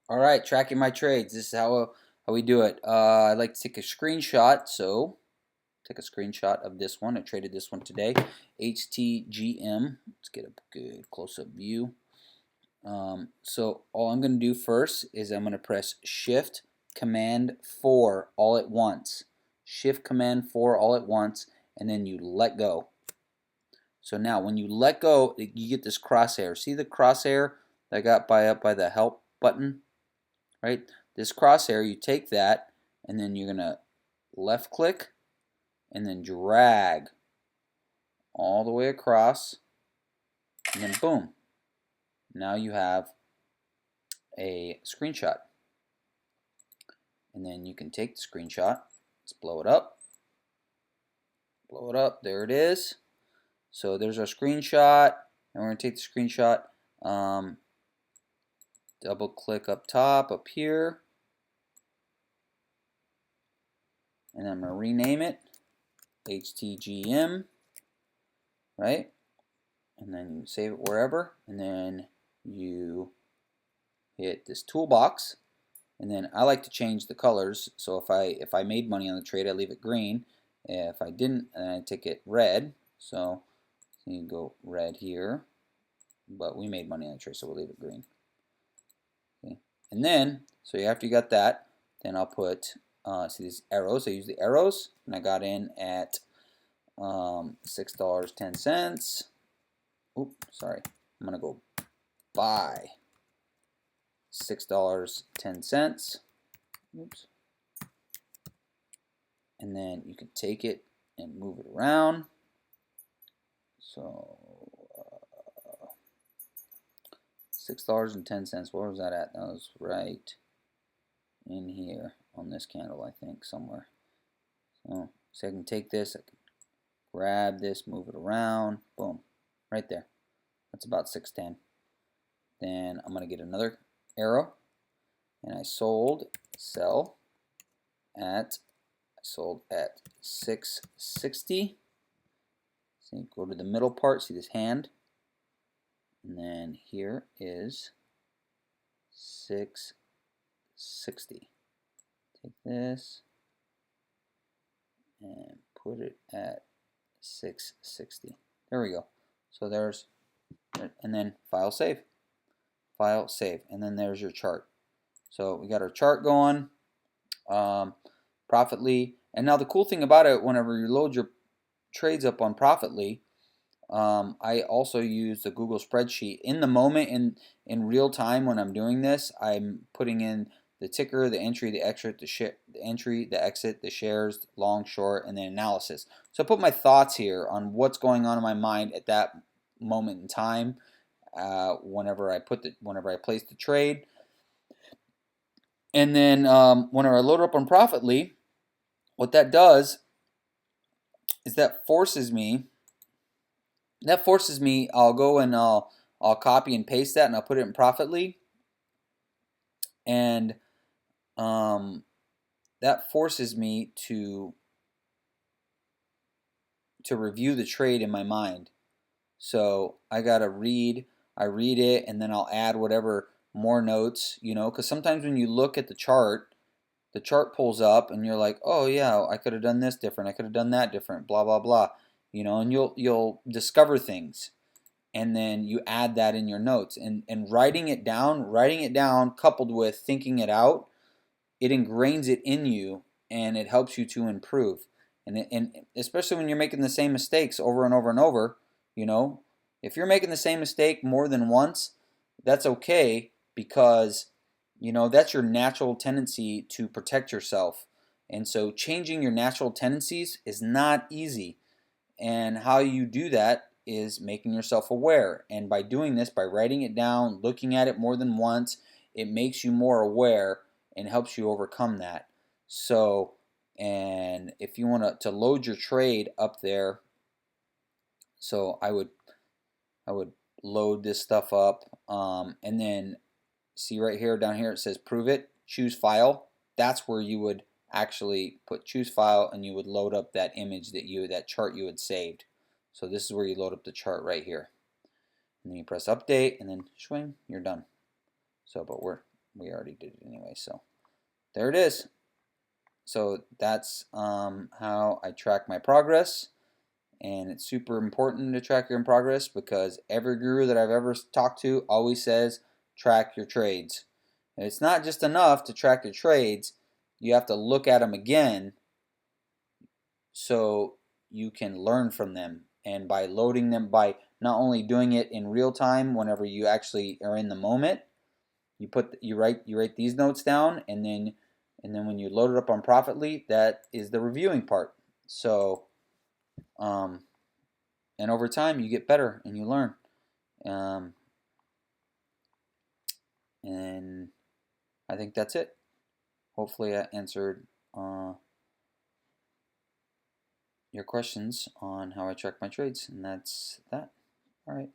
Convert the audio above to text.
All right, tracking my trades. This is how we do it. I like to take a screenshot. So take a screenshot of this one. I traded this one today. HTGM. Let's get a good close-up view. So all I'm going to do first is I'm going to press Shift Command 4 all at once. Shift Command 4 all at once, and then you let go. So now when you let go, you get this crosshair. See the crosshair that I got up by the help button? Right? This crosshair, you take that and then you're going to left click and then drag all the way across, and then boom. Now you have a screenshot. And then you can take the screenshot. Let's blow it up. Blow it up. There it is. So there's our screenshot. And we're going to take the screenshot. Double click up top, up here. And I'm going to rename it HTGM. Right? And then you save it wherever. And then you hit this toolbox. And then I like to change the colors. So if I made money on the trade, I leave it green. If I didn't, then I take it red. So you can go red here, but we made money on the trade, so we'll leave it green. Okay. And then, so after you got that, then I'll put see these arrows. I use the arrows, and I got in at $6.10. Oops, sorry. I'm gonna go buy $6.10. Oops. And then you can take it and move it around. So $6.10. Where was that at? That was right in here on this candle, I think, somewhere. So I can take this, I can grab this, move it around, boom, right there. That's about 610. Then I'm going to get another arrow, and I sold at 660. So go to the middle part, see this hand, and then here is 660. Take this and put it at 660. There we go. So there's, and then file save, and then there's your chart. So we got our chart going, Profitly. And now the cool thing about it, whenever you load your trades up on Profitly, I also use the Google spreadsheet. In the moment, in real time when I'm doing this, I'm putting in the ticker, the entry, the exit, the exit, the shares, long, short, and then analysis. So I put my thoughts here on what's going on in my mind at that moment in time. Whenever I place the trade, and then whenever I load it up on Profitly, what that does is that forces me. I'll go and I'll copy and paste that, and I'll put it in Profitly, and that forces me to review the trade in my mind. So I gotta read. I read it, and then I'll add whatever more notes, because sometimes when you look at the chart pulls up, and you're like, oh yeah, I could have done this different. I could have done that different. Blah blah blah. And you'll discover things, and then you add that in your notes, and writing it down coupled with thinking it out, it ingrains it in you, and it helps you to improve. And especially when you're making the same mistakes over and over and over, if you're making the same mistake more than once, that's okay, because that's your natural tendency to protect yourself. And so changing your natural tendencies is not easy. And how you do that is making yourself aware. And by doing this, by writing it down, looking at it more than once, it makes you more aware and helps you overcome that. So, and if you want to load your trade up there, so I would load this stuff up, and then see right here, down here it says prove it, choose file. That's where you would actually put choose file, and you would load up that image that chart you had saved. So this is where you load up the chart right here. And then you press update, and then swing, you're done. So, but we're we already did it anyway. So there it is. So that's how I track my progress. And it's super important to track your progress because every guru that I've ever talked to always says track your trades. And it's not just enough to track your trades, you have to look at them again so you can learn from them. And by loading them, by not only doing it in real time whenever you actually are in the moment, you write these notes down, and then when you load it up on Profitly, that is the reviewing part. So and over time you get better and you learn. And I think that's it. Hopefully I answered your questions on how I track my trades, and that's that. All right.